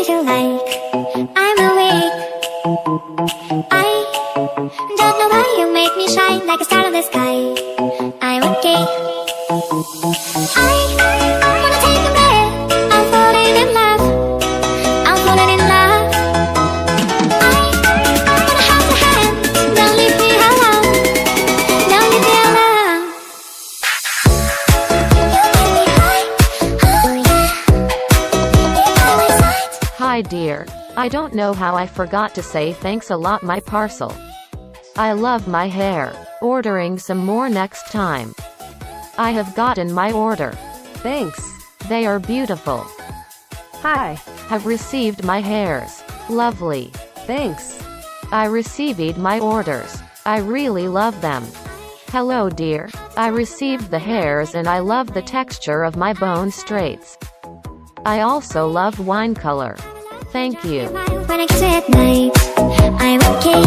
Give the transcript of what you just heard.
treat you like I'm awake. I don't know why you make me shine like a star in the sky. I'm okay. I wanna take a breath. I'm falling in love. I'm falling in love. I wanna hold your hand. Don't leave me alone. Don't leave me alone. You make me high. Oh yeah. You're by my side. Hi dear. I don't know how I forgot to say thanks a lot my parcel. I love my hair. Ordering some more next time. I have gotten my order. Thanks. They are beautiful. Hi. Have received my hairs. Lovely. Thanks. I received my orders. I really love them. Hello dear. I received the hairs and I love the texture of my bone straights. I also love wine color. Thank you. When I kiss you at night, I'm okay.